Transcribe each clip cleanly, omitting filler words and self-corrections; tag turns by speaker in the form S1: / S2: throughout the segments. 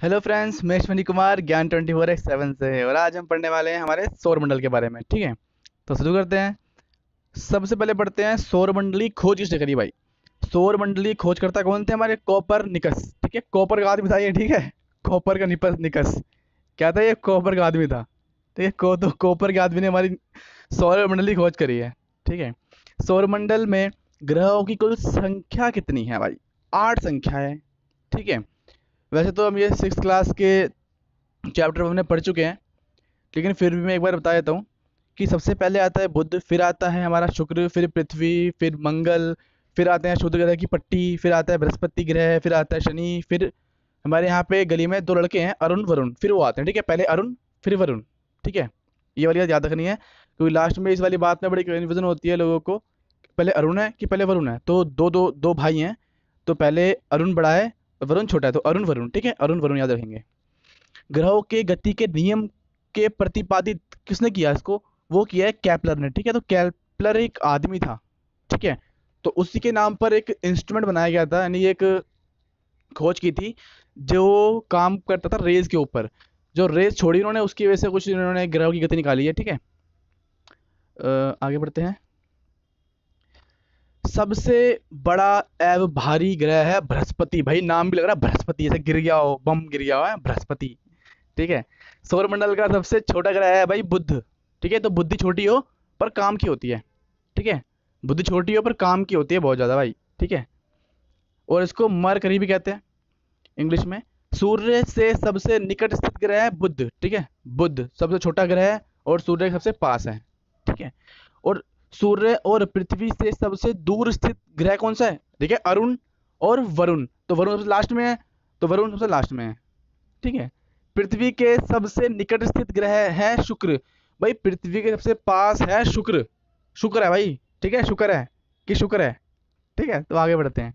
S1: Hello friends, मैं अश्विनी कुमार ज्ञान 24x7 से। और आज हम पढ़ने वाले हैं हमारे सौरमंडल के बारे में। ठीक है, तो शुरू करते हैं। सबसे पहले पढ़ते हैं सौरमंडली खोज किसने करी भाई। सौरमंडली खोजकर्ता कौन थे? हमारे कोपरनिकस। ठीक है, कॉपर का आदमी था ये। ठीक है, कॉपर का निपस निकस क्या था ये? कॉपर का आदमी था। ठीक है, तो कॉपर के आदमी ने हमारी सौरमंडली खोज करी है। ठीक है, सौरमंडल में ग्रहों की कुल संख्या कितनी है भाई? 8 संख्या है। ठीक है, वैसे तो हम ये 6th क्लास के चैप्टर हमने पढ़ चुके हैं, लेकिन फिर भी मैं एक बार बता देता हूँ कि सबसे पहले आता है बुध, फिर आता है हमारा शुक्र, फिर पृथ्वी, फिर मंगल, फिर आते हैं शुद्ध ग्रह की पट्टी, फिर आता है बृहस्पति ग्रह, फिर आता है शनि, फिर हमारे यहाँ पे गली में 2 लड़के हैं अरुण वरुण, फिर वो आते हैं। ठीक है, पहले अरुण फिर वरुण। ठीक है, ये वाली बात याद रखनी है, क्योंकि लास्ट में इस वाली बात में बड़ी कन्फ्यूजन होती है लोगों को, पहले अरुण है कि पहले वरुण है। तो दो दो दो भाई हैं, तो पहले अरुण बड़ा है और वरुण छोटा है, तो अरुण वरुण। ठीक है, अरुण वरुण याद रखेंगे। ग्रहों के गति के नियम के प्रतिपादित किसने किया इसको? वो किया है केपलर ने। ठीक है, तो केपलर एक आदमी था। ठीक है, तो उसी के नाम पर एक इंस्ट्रूमेंट बनाया गया था, यानी एक खोज की थी जो काम करता था रेज के ऊपर। जो रेज छोड़ी उन्होंने, उसकी वजह से कुछ इन्होंने ग्रहों की गति निकाली है। ठीक है, आगे बढ़ते हैं। सबसे बड़ा एवं भारी ग्रह है बृहस्पति। भाई नाम भी लग रहा है बृहस्पति, जैसे गिर गया हो, बम गिर गया हो, है बृहस्पति। ठीक है, सौरमंडल का सबसे छोटा ग्रह है भाई बुध। ठीक है, तो बुद्धि छोटी हो पर काम की होती है। ठीक है, बुद्धि छोटी हो पर काम की होती है बहुत ज़्यादा भाई। ठीक है, और इसको मरकरी भी कहते हैं इंग्लिश में। सूर्य से सबसे निकट स्थित ग्रह है बुध। ठीक है, बुध सबसे छोटा ग्रह है और सूर्य के सबसे पास है। ठीक है, और सूर्य और पृथ्वी से सबसे दूर स्थित ग्रह कौन सा है? ठीक है, अरुण और वरुण। तो वरुण सबसे लास्ट में है, तो वरुण सबसे लास्ट में है। ठीक है, पृथ्वी के सबसे निकट स्थित ग्रह है शुक्र। भाई पृथ्वी के सबसे पास है शुक्र। शुक्र है भाई। ठीक है, शुक्र है कि शुक्र है। ठीक है, तो आगे बढ़ते हैं।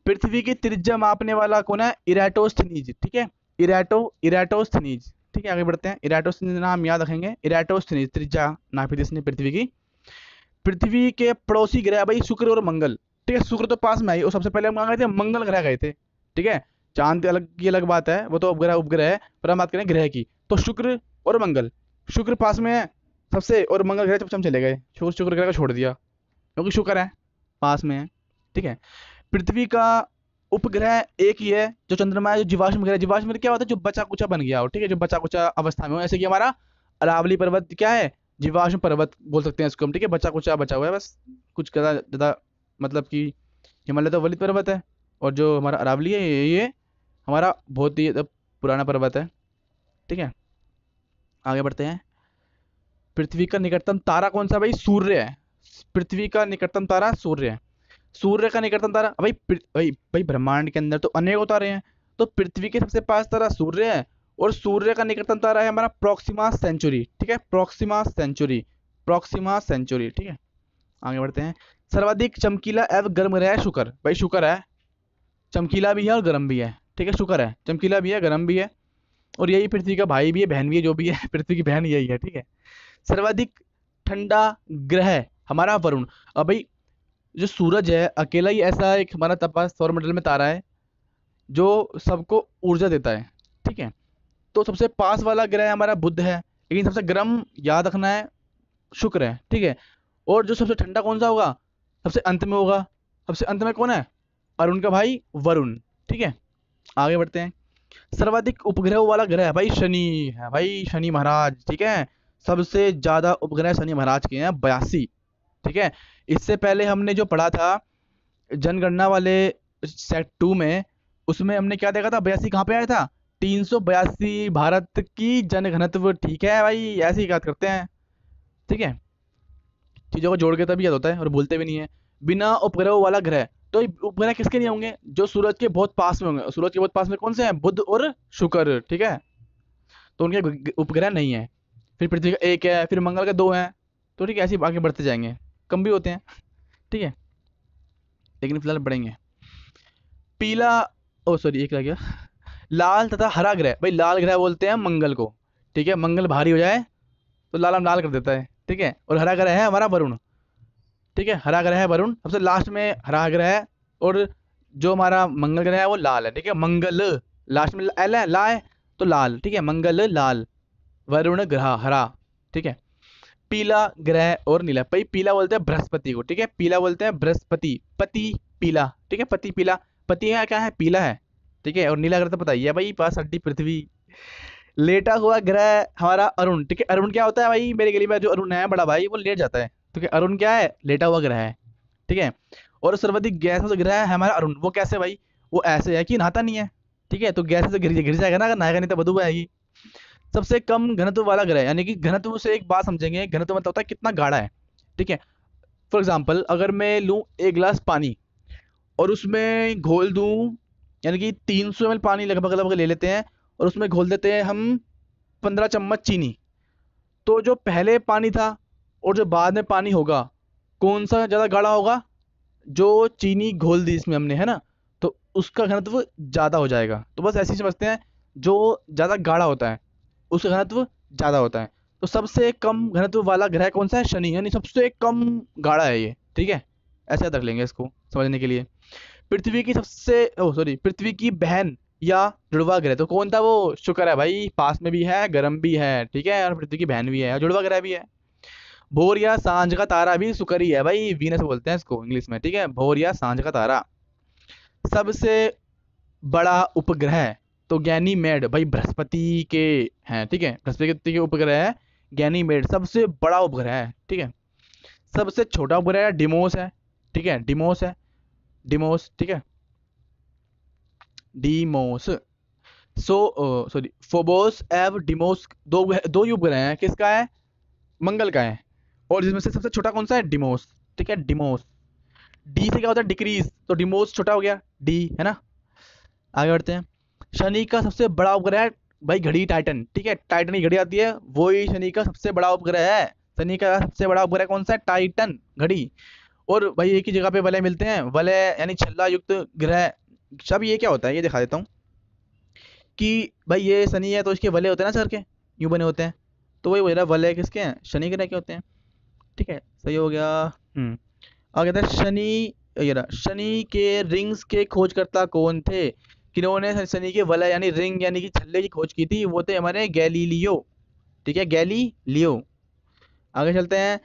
S1: पृथ्वी की त्रिज्या मापने वाला कौन है? इराटोस्थनीज। ठीक है, इराटोस्थनीज। ठीक है, आगे बढ़ते हैं। इराटोस्थनीज नाम याद रखेंगे। इराटोस्थनीज त्रिज्या नापी थी इसने पृथ्वी की। पृथ्वी के पड़ोसी ग्रह भाई शुक्र और मंगल। ठीक है, शुक्र तो पास में आई, और सबसे पहले हम कहाँ गए थे? मंगल ग्रह गए थे। ठीक है, चांद अलग की अलग बात है, वो तो उपग्रह उपग्रह है, पर हम बात करें ग्रह की। तो शुक्र और मंगल, शुक्र पास में है सबसे, और मंगल ग्रह चुपचाप चले गए, शुक्र शुक्र ग्रह को छोड़ दिया क्योंकि शुक्र है पास में है। ठीक है, पृथ्वी का उपग्रह एक ही है जो चंद्रमा है, जो जीवाश्म ग्रह। जीवाश्म ग्रह क्या होता है? जो बचा कुचा बन गया हो। ठीक है, जो बचा कुचा अवस्था में हो, ऐसे कि हमारा अरावली पर्वत क्या है? जीवाश्म पर्वत बोल सकते हैं इसको हम। ठीक है, बचा कुचा बचा हुआ है बस, कुछ ज़्यादा ज़्यादा, मतलब कि हिमालय तो वलित पर्वत है, और जो हमारा अरावली है ये हमारा बहुत ही पुराना पर्वत है। ठीक है, आगे बढ़ते हैं। पृथ्वी का निकटतम तारा कौन सा भाई? सूर्य है। पृथ्वी का निकटतम तारा सूर्य है। सूर्य का निकटतम तारा भाई भाई ब्रह्मांड के अंदर तो अनेकों तारे हैं, तो पृथ्वी के सबसे पास तारा सूर्य है, और सूर्य का निकटतम तारा है हमारा प्रॉक्सिमा सेंचुरी। ठीक है, प्रॉक्सिमा सेंचुरी, प्रॉक्सिमा सेंचुरी। ठीक है, आगे बढ़ते हैं। सर्वाधिक चमकीला एवं गर्म ग्रह है शुक्र। भाई शुक्र है, चमकीला भी है और गर्म भी है। ठीक है, शुक्र है, चमकीला भी है, गर्म भी है, और यही पृथ्वी का भाई भी है, बहन भी है, जो भी है पृथ्वी की बहन यही है। ठीक है, सर्वाधिक ठंडा ग्रह हमारा वरुण। अब भाई जो सूरज है अकेला ही ऐसा एक हमारा तपास सौरमंडल में तारा है जो सबको ऊर्जा देता है। ठीक है, तो सबसे पास वाला ग्रह हमारा बुध है, लेकिन सबसे गर्म याद रखना है शुक्र है। ठीक है, और जो सबसे ठंडा कौन सा होगा? सबसे अंत में होगा। सबसे अंत में कौन है? अरुण का भाई वरुण। ठीक है, आगे बढ़ते हैं। सर्वाधिक उपग्रह वाला ग्रह है भाई शनि है, भाई शनि महाराज। ठीक है, सबसे ज्यादा उपग्रह शनि महाराज के हैं, 82। ठीक है, इससे पहले हमने जो पढ़ा था जनगणना वाले सेट 2 में, उसमें हमने क्या देखा था? 82 कहाँ पे आया था? 382 भारत की जनघनत्व। ठीक है भाई, ऐसे ही याद करते हैं। ठीक है, चीज़ों को जोड़ के तभी याद होता है और भूलते भी नहीं है। बिना उपग्रह वाला ग्रह, तो ये उपग्रह किसके नहीं होंगे? जो सूरज के बहुत पास में होंगे। सूरज के बहुत पास में कौन से हैं? बुध और शुक्र। ठीक है, तो उनके उपग्रह नहीं है। फिर पृथ्वी का एक है, फिर मंगल का 2 हैं। तो ठीक है, ऐसे ही आगे बढ़ते जाएंगे, कम भी होते हैं। ठीक है, लेकिन फिलहाल बढ़ेंगे। पीला, ओ सॉरी एक रह गया, लाल तथा हरा ग्रह। भाई लाल ग्रह बोलते हैं मंगल को। ठीक है, मंगल भारी हो जाए तो लाल हम लाल कर देता है। ठीक है, और हरा ग्रह है हमारा वरुण। ठीक है, हरा ग्रह है वरुण, सबसे लास्ट में हरा ग्रह है, और जो हमारा मंगल ग्रह है वो लाल है। ठीक है, मंगल लास्ट में एल है, ला है तो लाल, ठीक है, मंगल लाल, वरुण ग्रह हरा, ठीक है। पीला ग्रह और नीला, भाई पीला बोलते हैं बृहस्पति को, ठीक है, पीला बोलते हैं बृहस्पति, पति पीला, ठीक है, पति पीला, पति है क्या है, पीला है, ठीक है। और नीला ग्रह तो पता ही है भाई, पास हड्डी पृथ्वी। लेटा हुआ ग्रह हमारा अरुण, ठीक है, अरुण क्या होता है भाई, मेरी गली में जो अरुण है बड़ा भाई वो लेट जाता है, ठीक है, अरुण क्या है, लेटा हुआ ग्रह है, ठीक है। और सर्वाधिक गैस से ग्रह है हमारा अरुण, वो कैसे भाई, वो ऐसे है कि नहाता नहीं है, ठीक है, तो गैस से गिर जाएगा ना, अगर नहाएगा नहीं तो बदबू आएगी। सबसे कम घनत्व वाला ग्रह, यानी कि घनत्व से एक बात समझेंगे, घनत्व मतलब होता है कितना गाढ़ा है, ठीक है। फॉर एग्जाम्पल अगर मैं लूँ एक गिलास पानी और उसमें घोल दूँ, यानी कि 300 ml पानी लगभग लगभग ले लेते हैं और उसमें घोल देते हैं हम 15 चम्मच चीनी, तो जो पहले पानी था और जो बाद में पानी होगा, कौन सा ज़्यादा गाढ़ा होगा, जो चीनी घोल दी इसमें हमने, है ना, तो उसका घनत्व ज़्यादा हो जाएगा। तो बस ऐसे ही समझते हैं, जो ज़्यादा गाढ़ा होता है उसका घनत्व ज़्यादा होता है। तो सबसे कम घनत्व वाला ग्रह कौन सा है, शनि, यानी सबसे कम गाढ़ा है ये, ठीक है, ऐसे याद रख लेंगे इसको समझने के लिए। पृथ्वी की सबसे ओ सॉरी पृथ्वी की बहन या जुड़वा ग्रह तो कौन था, वो शुक्र है भाई, पास में भी है, गर्म भी है, ठीक है, और पृथ्वी की बहन भी है और जुड़वा ग्रह भी है। भोर या सांझ का तारा भी शुक्र ही है भाई, वीनस बोलते हैं इसको इंग्लिश में, ठीक है, भोर या सांझ का तारा। सबसे बड़ा उपग्रह तो गैनीमेड भाई बृहस्पति के हैं, ठीक है, बृहस्पति के उपग्रह है गैनीमेड, सबसे बड़ा उपग्रह है, ठीक है। सबसे छोटा उपग्रह डिमोस है, ठीक है, डिमोस है, डिमोस, ठीक है, डीमोस। सॉरी फोबोस एव डिमोस, दो ही उपग्रह हैं, किसका है, मंगल का है, और जिसमें से सबसे छोटा कौन सा है, डिमोस, ठीक है, डिमोस। डी से क्या होता है, डिक्रीज, तो डिमोस छोटा हो गया, डी, है ना। आगे बढ़ते हैं। शनि का सबसे बड़ा उपग्रह है भाई घड़ी टाइटन, ठीक है, टाइटन की घड़ी आती है, वही शनि का सबसे बड़ा उपग्रह है। शनि का सबसे बड़ा उपग्रह कौन सा है, टाइटन घड़ी। और भाई एक ही जगह पे वलय मिलते हैं, वलय यानी छल्ला युक्त ग्रह। सब ये क्या होता है ये दिखा देता हूँ कि भाई ये शनि है तो इसके वलय होते हैं ना सर के, यूं बने होते हैं, तो वही बोल रहा है वलय किसके हैं, शनि ग्रह के होते हैं, ठीक है, सही हो गया। आगे था शनि, ये रहा, शनि के रिंग्स के खोजकर्ता कौन थे, किन्होंने शनि के वलय यानी रिंग यानी कि छल्ले की खोज की थी, वो थे हमारे गैलीलियो, ठीक है, गैलीलियो। आगे चलते हैं।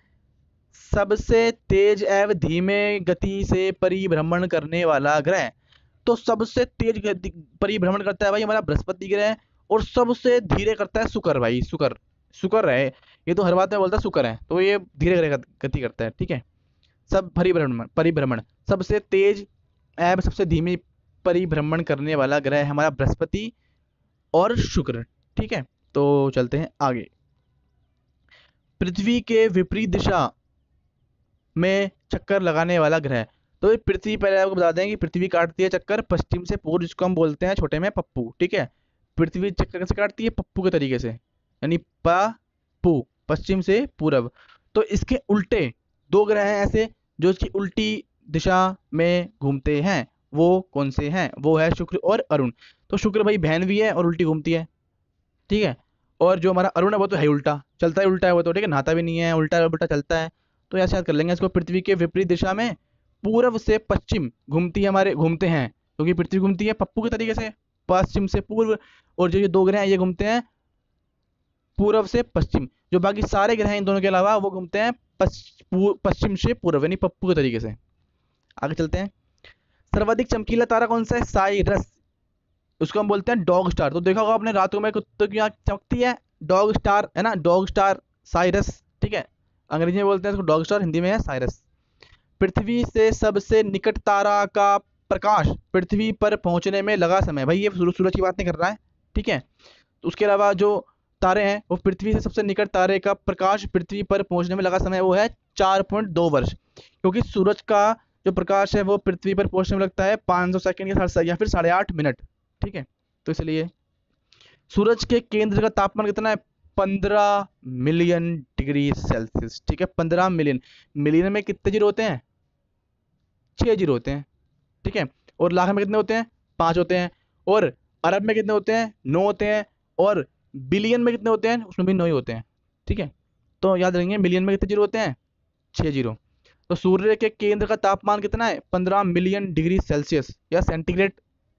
S1: सबसे तेज एवं धीमे गति से परिभ्रमण करने वाला ग्रह, तो सबसे तेज परिभ्रमण करता है भाई हमारा बृहस्पति ग्रह, और सबसे धीरे करता है शुक्र भाई, शुक्र, शुक्र है, ये तो हर बात में बोलता है शुक्र है, तो ये धीरे गति करता है, ठीक है। सब परिभ्रमण परिभ्रमण सबसे तेज एवं सबसे धीमी परिभ्रमण करने वाला ग्रह है हमारा बृहस्पति और शुक्र, ठीक है। तो चलते हैं आगे। पृथ्वी के विपरीत दिशा में चक्कर लगाने वाला ग्रह, तो ये पृथ्वी, पहले आपको बता दें कि पृथ्वी काटती है चक्कर पश्चिम से पूर्व, जिसको हम बोलते हैं छोटे में पप्पू, ठीक है। पृथ्वी चक्कर कैसे काटती है, पप्पू के तरीके से, यानी पप्पू, पश्चिम से पूर्व। तो इसके उल्टे दो ग्रह हैं ऐसे जो इसकी उल्टी दिशा में घूमते हैं, वो कौन से हैं, वो है शुक्र और अरुण। तो शुक्र भाई बहन भी है और उल्टी घूमती है, ठीक है। और जो हमारा अरुण है वो तो है उल्टा, चलता है उल्टा है वो तो, ठीक है, नहाता भी नहीं है, उल्टा उल्टा चलता है। तो ऐसे याद कर लेंगे इसको, पृथ्वी के विपरीत दिशा में पूर्व से पश्चिम घूमती है, हमारे घूमते हैं, क्योंकि पृथ्वी घूमती है पप्पू के तरीके से पश्चिम से पूर्व, और जो ये दो ग्रह हैं ये घूमते हैं पूर्व से पश्चिम। जो बाकी सारे ग्रह हैं इन दोनों के अलावा वो घूमते हैं पश्चिम से पूर्व, यानी पप्पू के तरीके से। आगे चलते हैं। सर्वाधिक चमकीला तारा कौन सा है, साइरस, उसको हम बोलते हैं डॉग स्टार। तो देखा होगा आपने रातों में कुत्तों की आंख चमकती है, डॉग स्टार, है ना, डॉग स्टार, साइरस, ठीक है, अंग्रेजी में बोलते हैं इसको डॉग स्टार, हिंदी में है साइरस। पृथ्वी से सबसे निकट तारा का प्रकाश पृथ्वी पर पहुंचने में लगा समय, भाई ये सूरज की बात नहीं कर रहा है, ठीक है। तो उसके अलावा जो तारे हैं वो पृथ्वी से सबसे निकट तारे का प्रकाश पृथ्वी पर पहुंचने में लगा समय वो है 4.2 वर्ष, क्योंकि सूरज का जो प्रकाश है वो पृथ्वी पर पहुंचने में लगता है 500 सेकंड या फिर 8.5 मिनट, ठीक है। तो इसलिए सूरज के केंद्र का तापमान कितना है, 15 मिलियन डिग्री सेल्सियस, ठीक है, 15 मिलियन। मिलियन में कितने जीरो होते हैं, 6 जीरो होते हैं, ठीक है। और लाख में कितने होते हैं, 5 होते हैं। और अरब में कितने होते हैं, 9 होते हैं। और बिलियन में कितने होते हैं, उसमें भी 9 ही होते हैं, ठीक है। तो याद रखेंगे मिलियन में कितने जीरो होते हैं, 6 जीरो। तो सूर्य के केंद्र का तापमान कितना है, 15 मिलियन डिग्री सेल्सियस या सेंटीग्रेड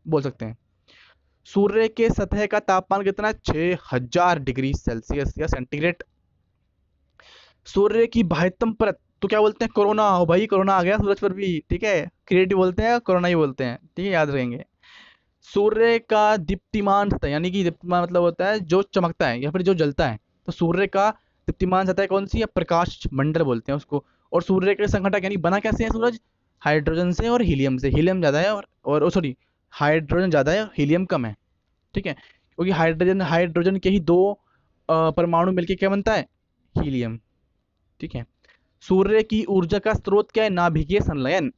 S1: बोल सकते हैं। सूर्य के सतह का तापमान कितना है? 6000 डिग्री सेल्सियस या सेंटीग्रेड। सूर्य की बाह्यतम परत तो क्या बोलते हैं? कोरोना। हो भाई, कोरोना आ गया सूरज पर भी, ठीक है। क्रिएटिव बोलते हैं, कोरोना ही बोलते हैं, ठीक है, याद रखेंगे। सूर्य का दीप्तिमान सतह, यानी कि दीप्तिमान मतलब होता है जो चमकता है या फिर जो जलता है। तो सूर्य का दीप्तिमान सतह कौन सी है? प्रकाश मंडल बोलते हैं उसको। और सूर्य के संघटक यानी बना कैसे है सूरज? हाइड्रोजन से और हीलियम से। हीलियम ज़्यादा है और सॉरी, हाइड्रोजन ज़्यादा है, हीलियम कम है, ठीक है। क्योंकि हाइड्रोजन हाइड्रोजन के ही दो परमाणु मिलके क्या बनता है? हीलियम, ठीक है। सूर्य की ऊर्जा का स्रोत क्या है? नाभिकीय संलयन,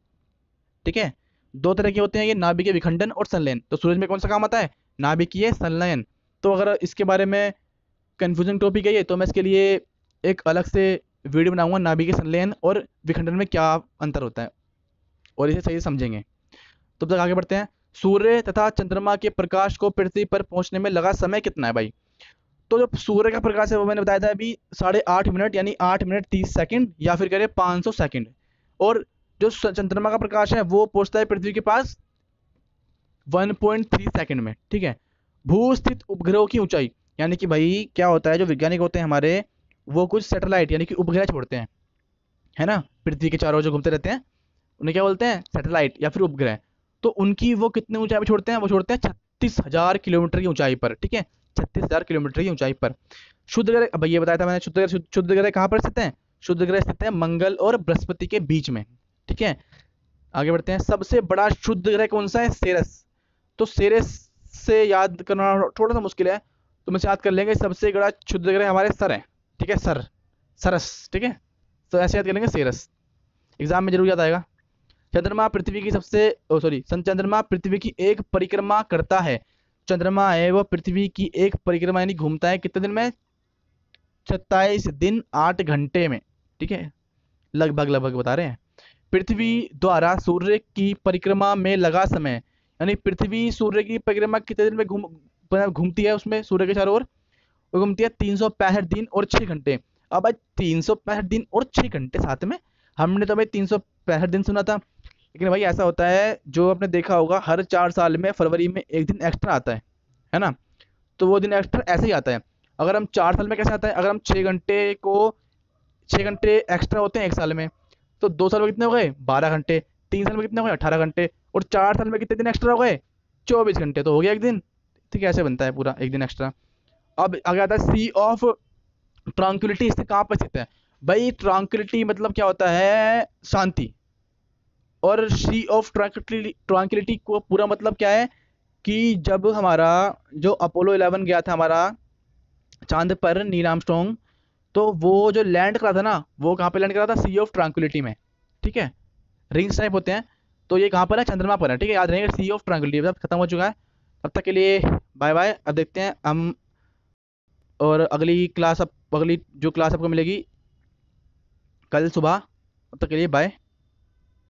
S1: ठीक है। दो तरह के होते हैं ये, नाभिकीय विखंडन और संलयन। तो सूरज में कौन सा काम आता है? नाभिकीय संलयन। तो अगर इसके बारे में कंफ्यूजन टॉपिक है ये, तो मैं इसके लिए एक अलग से वीडियो बनाऊंगा, नाभिकीय संलयन और विखंडन में क्या अंतर होता है, और इसे सही से समझेंगे। तो अब तक आगे बढ़ते हैं। सूर्य तथा चंद्रमा के प्रकाश को पृथ्वी पर पहुंचने में लगा समय कितना है भाई? तो जो सूर्य का प्रकाश है वो मैंने बताया था अभी 8.5 मिनट, यानी 8 मिनट 30 सेकंड, या फिर करें 500 सेकंड। और जो चंद्रमा का प्रकाश है वो पहुंचता है पृथ्वी के पास 1.3 सेकंड में, ठीक है। भू स्थित उपग्रहों की ऊंचाई, यानी कि भाई क्या होता है, जो वैज्ञानिक होते हैं हमारे, वो कुछ सैटेलाइट यानी कि उपग्रह छोड़ते हैं, है ना, पृथ्वी के चारों ओर जो घूमते रहते हैं, उन्हें क्या बोलते हैं? सैटेलाइट या फिर उपग्रह। तो उनकी वो कितने ऊंचाई पर छोड़ते हैं? वो छोड़ते हैं 36,000 किलोमीटर की ऊंचाई पर, ठीक है, 36,000 किलोमीटर की ऊंचाई पर। शुद्ध ग्रह, अब ये बताया था मैंने, शुद्ध ग्रह कहाँ पर स्थित है? शुद्ध ग्रह स्थित है मंगल और बृहस्पति के बीच में, ठीक है। आगे बढ़ते हैं। सबसे बड़ा शुद्ध ग्रह कौन सा है? सेरस। तो सेरस से याद करना थोड़ा सा मुश्किल है, तो मैं याद कर लेंगे। सबसे बड़ा शुद्ध ग्रह हमारे सर है, ठीक है, सर, सरस, ठीक है। तो ऐसे याद कर लेंगे सेरस, एग्जाम में जरूर याद आएगा। चंद्रमा पृथ्वी की सबसे सॉरी चंद्रमा पृथ्वी की एक परिक्रमा करता है। चंद्रमा है वो पृथ्वी की एक परिक्रमा यानी घूमता है कितने दिन में? 27 दिन 8 घंटे में, ठीक है, लगभग लगभग बता रहे हैं। पृथ्वी द्वारा सूर्य की परिक्रमा में लगा समय, यानी पृथ्वी सूर्य की परिक्रमा कितने दिन में घूमती है, उसमें सूर्य के चारों ओर वो घूमती है 365 दिन और 6 घंटे। अब भाई 365 दिन और 6 घंटे साथ में, हमने तो भाई 365 दिन सुना था, लेकिन भाई ऐसा होता है, जो आपने देखा होगा, हर 4 साल में फरवरी में एक दिन एक्स्ट्रा आता है ना। तो वो दिन एक्स्ट्रा ऐसे ही आता है। अगर हम 4 साल में कैसे आता है? अगर हम 6 घंटे को 6 घंटे एक्स्ट्रा होते हैं एक साल में, तो 2 साल में कितने हो गए? 12 घंटे। 3 साल में कितने हो गए? 18 घंटे। और 4 साल में कितने दिन एक्स्ट्रा हो गए? 24 घंटे। तो हो गया एक दिन, ठीक है, ऐसे बनता है पूरा एक दिन एक्स्ट्रा। अब आगे आता है सी ऑफ ट्रांक्विलिटी, इससे कहाँ पर स्थित है? भाई ट्रांक्विलिटी मतलब क्या होता है? शांति। और सी ऑफ ट्रांक्विलिटी को पूरा मतलब क्या है कि जब हमारा जो अपोलो 11 गया था हमारा चांद पर, नील आर्मस्ट्रॉन्ग, तो वो जो लैंड करा था ना, वो कहाँ पे लैंड करा था? सी ऑफ ट्रांक्विलिटी में, ठीक है। रिंग्स टाइप होते हैं, तो ये कहाँ पर है? चंद्रमा पर है, ठीक है, याद रहेगा। सी ऑफ ट्रांक्विलिटी अब खत्म हो चुका है। तब तक के लिए बाय बाय। अब देखते हैं हम, और अगली जो क्लास आपको मिलेगी कल सुबह। तब तक के लिए बाय।